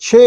6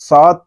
7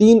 3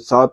7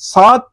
7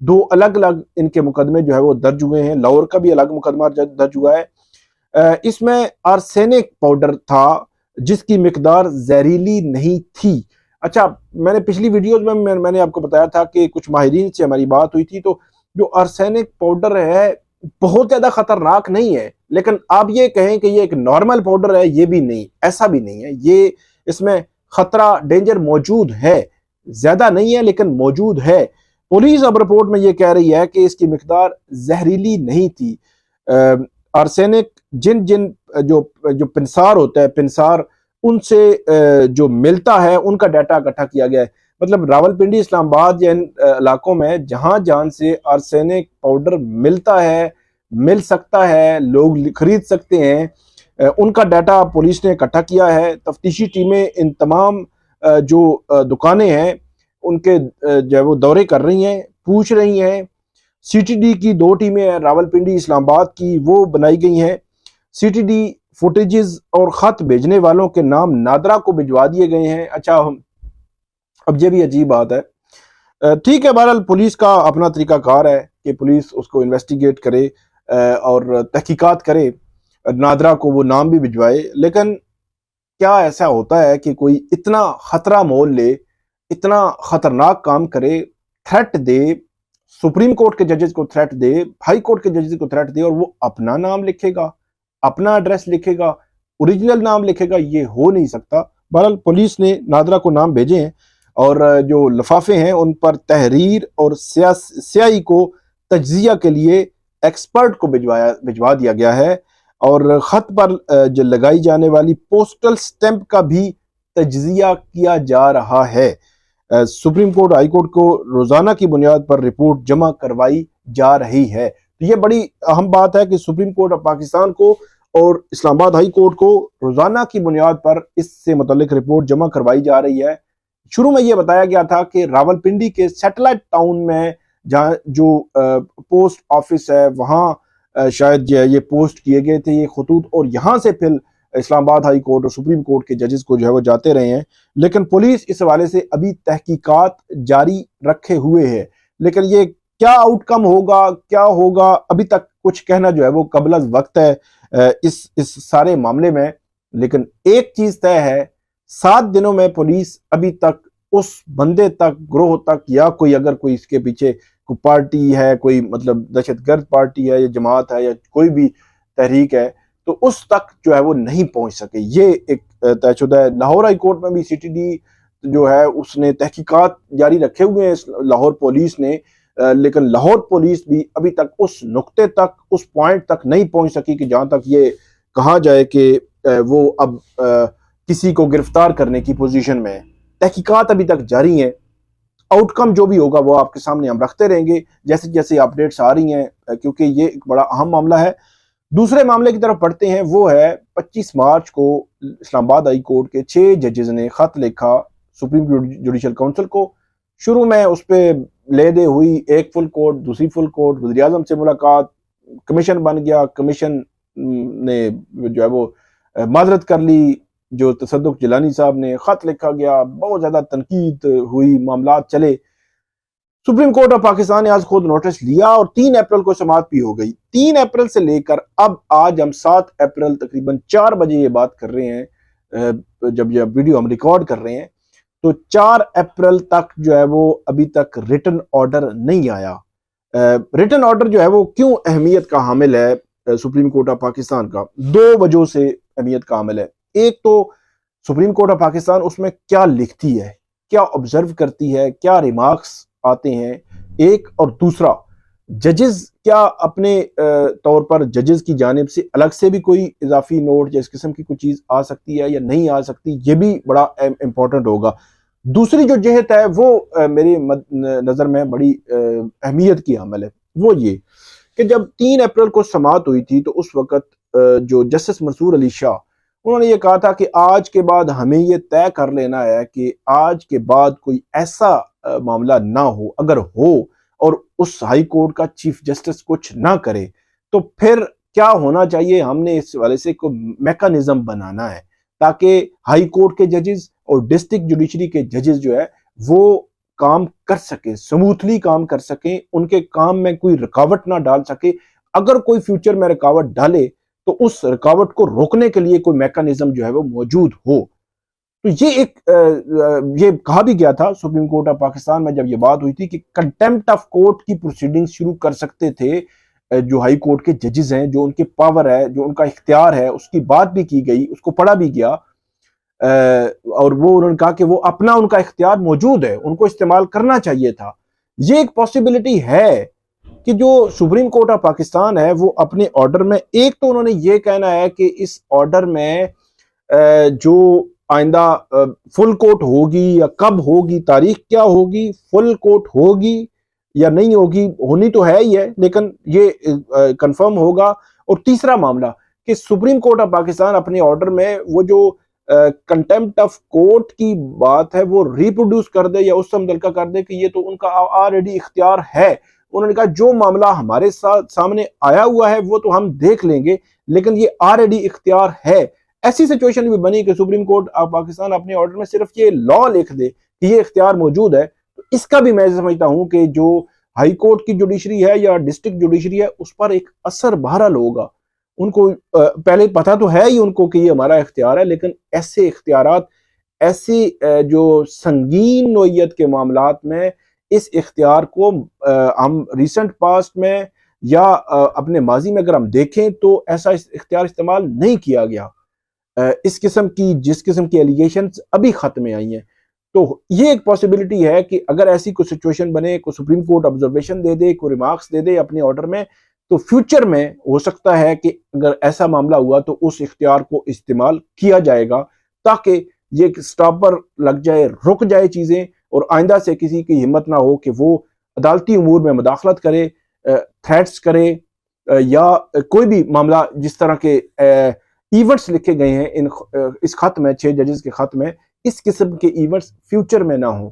دو الگ الگ ان کے مقدمے جو ہے وہ درج ہوئے ہیں، لاہور کا بھی الگ مقدمہ درج ہوا ہے۔ اس میں آرسینک پاؤڈر تھا جس کی مقدار زہریلی نہیں تھی۔ اچھا، میں نے پچھلی ویڈیوز میں نے آپ کو بتایا تھا کہ کچھ ماہرین سے ہماری بات ہوئی تھی، تو جو آرسینک پاؤڈر ہے بہت زیادہ خطرناک نہیں ہے، لیکن آپ یہ کہیں کہ یہ ایک نارمل پاؤڈر ہے، یہ بھی نہیں، ایسا بھی نہیں ہے۔ یہ اس میں خطرہ، ڈینجر موجود ہے، زیادہ نہیں ہے لیکن موجود ہے۔ پولیس اب رپورٹ میں یہ کہہ رہی ہے کہ اس کی مقدار زہریلی نہیں تھی۔ آرسینک جو پنسار ہوتا ہے، پنسار ان سے جو ملتا ہے ان کا ڈیٹا اکٹھا کیا گیا ہے۔ مطلب راولپنڈی، اسلام آباد یا ان علاقوں میں جہاں جہاں سے آرسینک پاؤڈر ملتا ہے، مل سکتا ہے، لوگ خرید سکتے ہیں، ان کا ڈیٹا پولیس نے اکٹھا کیا ہے۔ تفتیشی ٹیمیں ان تمام جو دکانیں ہیں ان کے جو ہے وہ دورے کر رہی ہیں، پوچھ رہی ہیں۔ سی ٹی ڈی کی 2 ٹیمیں ہیں، راولپنڈی، اسلام آباد کی، وہ بنائی گئی ہیں۔ سی ٹی ڈی فوٹیجز اور خط بھیجنے والوں کے نام نادرا کو بھجوا دیے گئے ہیں۔ اچھا، اب یہ بھی عجیب بات ہے۔ ٹھیک ہے، بہرحال پولیس کا اپنا طریقہ کار ہے کہ پولیس اس کو انویسٹیگیٹ کرے اور تحقیقات کرے، نادرا کو وہ نام بھی بھجوائے، لیکن کیا ایسا ہوتا ہے کہ کوئی اتنا خطرہ مول لے، اتنا خطرناک کام کرے، تھریٹ دے، سپریم کورٹ کے ججز کو تھریٹ دے، ہائی کورٹ کے ججز کو تھریٹ دے، اور وہ اپنا نام لکھے گا، اپنا ایڈریس لکھے گا، اوریجنل نام لکھے گا؟ یہ ہو نہیں سکتا۔ بہرحال پولیس نے نادرا کو نام بھیجے ہیں، اور جو لفافے ہیں ان پر تحریر اور سیاہی کو تجزیہ کے لیے ایکسپرٹ کو بھجوا دیا گیا ہے، اور خط پر جو لگائی جانے والی پوسٹل سٹیمپ کا بھی تجزیہ کیا جا رہا ہے۔ سپریم کورٹ، ہائی کورٹ کو روزانہ کی بنیاد پر رپورٹ جمع کروائی جا رہی ہے۔ تو یہ بڑی اہم بات ہے کہ سپریم کورٹ آف پاکستان کو اور اسلام آباد ہائی کورٹ کو روزانہ کی بنیاد پر اس سے متعلق رپورٹ جمع کروائی جا رہی ہے۔ شروع میں یہ بتایا گیا تھا کہ راولپنڈی کے سیٹلائٹ ٹاؤن میں جہاں جو پوسٹ آفس ہے وہاں شاید یہ پوسٹ کیے گئے تھے یہ خطوط، اور یہاں سے پھر اسلام آباد ہائی کورٹ اور سپریم کورٹ کے ججز کو جو ہے وہ جاتے رہے ہیں۔ لیکن پولیس اس حوالے سے ابھی تحقیقات جاری رکھے ہوئے ہے، لیکن یہ کیا آؤٹ کم ہوگا، کیا ہوگا، ابھی تک کچھ کہنا جو ہے وہ قبل از وقت ہے اس سارے معاملے میں۔ لیکن ایک چیز طے ہے، 7 دنوں میں پولیس ابھی تک اس بندے تک، گروہ تک، یا کوئی اگر کوئی اس کے پیچھے کوئی پارٹی ہے، کوئی مطلب دہشت گرد پارٹی ہے یا جماعت ہے یا کوئی بھی تحریک ہے، تو اس تک جو ہے وہ نہیں پہنچ سکے۔ یہ ایک طے شدہ ہے۔ لاہور ہائی کورٹ میں بھی سی ٹی ڈی جو ہے اس نے تحقیقات جاری رکھے ہوئے ہیں لاہور پولیس نے، لیکن لاہور پولیس بھی ابھی تک اس نقطے تک، اس پوائنٹ تک نہیں پہنچ سکی کہ جہاں تک یہ کہا جائے کہ وہ اب کسی کو گرفتار کرنے کی پوزیشن میں ہے۔ تحقیقات ابھی تک جاری ہیں، آؤٹ کم جو بھی ہوگا وہ آپ کے سامنے ہم رکھتے رہیں گے جیسے جیسے اپڈیٹس آ رہی ہیں، کیونکہ یہ ایک بڑا اہم معاملہ ہے۔ دوسرے معاملے کی طرف پڑھتے ہیں، وہ ہے 25 مارچ کو اسلام آباد ہائی کورٹ کے 6 ججز نے خط لکھا سپریم جوڈیشل کونسل کو۔ شروع میں اس پہ لے دے ہوئی، ایک فل کورٹ، دوسری فل کورٹ، وزیر اعظم سے ملاقات، کمیشن بن گیا، کمیشن نے جو ہے وہ معذرت کر لی، جو تصدق جیلانی صاحب نے، خط لکھا گیا، بہت زیادہ تنقید ہوئی، معاملات چلے۔ سپریم کورٹ آف پاکستان نے آج خود نوٹس لیا اور 3 اپریل کو سماعت بھی ہو گئی۔ 3 اپریل سے لے کر اب آج ہم 7 اپریل تقریباً 4 بجے یہ بات کر رہے ہیں، جب یہ ویڈیو ہم ریکارڈ کر رہے ہیں، تو 4 اپریل تک جو ہے وہ ابھی تک ریٹن آرڈر نہیں آیا۔ ریٹن آرڈر جو ہے وہ کیوں اہمیت کا حامل ہے سپریم کورٹ آف پاکستان کا؟ 2 وجہوں سے اہمیت کا حامل ہے۔ ایک تو سپریم کورٹ آف پاکستان اس میں کیا لکھتی ہے، کیا آبزرو کرتی ہے، کیا ریمارکس آتے ہیں، ایک، اور دوسرا ججز کیا اپنے طور پر ججز کی جانب سے الگ سے بھی کوئی اضافی نوٹ یا اس قسم کی کوئی چیز آ سکتی ہے یا نہیں آ سکتی، یہ بھی بڑا امپورٹنٹ ہوگا۔ دوسری جو جہت ہے وہ میری نظر میں بڑی اہمیت کی حامل ہے، وہ یہ کہ جب 3 اپریل کو سماعت ہوئی تھی تو اس وقت جو جسٹس منصور علی شاہ، انہوں نے یہ کہا تھا کہ آج کے بعد ہمیں یہ طے کر لینا ہے کہ آج کے بعد کوئی ایسا معاملہ نہ ہو، اگر ہو اور اس ہائی کورٹ کا چیف جسٹس کچھ نہ کرے تو پھر کیا ہونا چاہیے۔ ہم نے اس والے سے کوئی میکانزم بنانا ہے تاکہ ہائی کورٹ کے ججز اور ڈسٹرکٹ جوڈیشری کے ججز جو ہے وہ کام کر سکیں، سموتھلی کام کر سکیں، ان کے کام میں کوئی رکاوٹ نہ ڈال سکے. اگر کوئی فیوچر میں رکاوٹ ڈالے تو اس رکاوٹ کو روکنے کے لیے کوئی میکانزم جو ہے وہ موجود ہو. تو یہ کہا بھی گیا تھا سپریم کورٹ آف پاکستان میں جب یہ بات ہوئی تھی کہ کنٹیمپٹ آف کورٹ کی پروسیڈنگ شروع کر سکتے تھے جو ہائی کورٹ کے ججز ہیں، جو ان کے پاور ہے، جو ان کا اختیار ہے. اس کی بات بھی کی گئی، اس کو پڑھا بھی گیا، اور وہ انہوں نے کہا کہ وہ اپنا ان کا اختیار موجود ہے، ان کو استعمال کرنا چاہیے تھا. یہ ایک پاسبلٹی ہے کہ جو سپریم کورٹ آف پاکستان ہے وہ اپنے آرڈر میں، ایک تو انہوں نے یہ کہنا ہے کہ اس آرڈر میں جو آئندہ فل کورٹ ہوگی یا کب ہوگی، تاریخ کیا ہوگی، فل کورٹ ہوگی یا نہیں ہوگی، ہونی تو ہے ہی ہے لیکن یہ کنفرم ہوگا. اور تیسرا معاملہ کہ سپریم کورٹ آف پاکستان اپنے آرڈر میں وہ جو کنٹیمپٹ آف کورٹ کی بات ہے وہ ریپروڈیوس کر دے یا اس سے متعلقہ کر دے کہ یہ تو ان کا آلریڈی اختیار ہے. انہوں نے کہا جو معاملہ ہمارے سامنے آیا ہوا ہے وہ تو ہم دیکھ لیں گے، لیکن یہ آلریڈی اختیار ہے. ایسی سچویشن بھی بنی کہ سپریم کورٹ آف پاکستان اپنے آرڈر میں صرف یہ لا لکھ دے کہ یہ اختیار موجود ہے. تو اس کا بھی میں سمجھتا ہوں کہ جو ہائی کورٹ کی جوڈیشری ہے یا ڈسٹرکٹ جوڈیشری ہے اس پر ایک اثر بہرحال ہوگا. ان کو پہلے پتہ تو ہے ہی ان کو کہ یہ ہمارا اختیار ہے، لیکن ایسے اختیارات، ایسی جو سنگین نوعیت کے معاملات میں اس اختیار کو ہم ریسنٹ پاسٹ میں یا اپنے ماضی میں اگر ہم دیکھیں تو ایسا اختیار استعمال نہیں کیا گیا. اس قسم کی جس قسم کی ایلیگیشنز ابھی خط میں آئی ہیں. تو یہ ایک پاسبلٹی ہے کہ اگر ایسی کوئی سچویشن بنے، کوئی سپریم کورٹ آبزرویشن دے دے، کوئی ریمارکس دے دے اپنے آرڈر میں، تو فیوچر میں ہو سکتا ہے کہ اگر ایسا معاملہ ہوا تو اس اختیار کو استعمال کیا جائے گا تاکہ یہ سٹاپر لگ جائے، رک جائے چیزیں، اور آئندہ سے کسی کی ہمت نہ ہو کہ وہ عدالتی امور میں مداخلت کرے، تھریٹس کرے، یا کوئی بھی معاملہ جس طرح کے ایونٹس لکھے گئے ہیں اس خط میں، 6 ججز کے خط میں، اس قسم کے ایونٹس فیوچر میں نہ ہوں.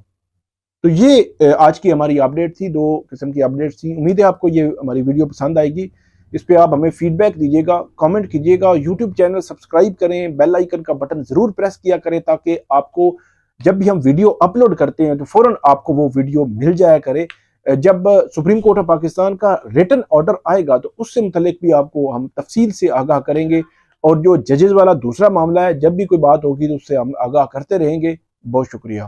تو یہ آج کی ہماری اپڈیٹ تھی، 2 قسم کی اپڈیٹ تھی. امید ہے آپ کو یہ ہماری ویڈیو پسند آئے گی. اس پہ آپ ہمیں فیڈ بیک دیجیے گا، کامنٹ کیجیے گا، یوٹیوب چینل سبسکرائب کریں، بیل آئیکن کا بٹن ضرور پریس کیا کریں تاکہ آپ کو جب بھی ہم ویڈیو اپلوڈ کرتے ہیں تو فوراً آپ کو وہ ویڈیو مل جایا کرے. جب سپریم کورٹ آف پاکستان کا ریٹن آرڈر آئے گا تو اس سے متعلق بھی آپ کو ہم تفصیل سے آگاہ کریں گے، اور جو ججز والا دوسرا معاملہ ہے جب بھی کوئی بات ہوگی تو اس سے ہم آگاہ کرتے رہیں گے. بہت شکریہ.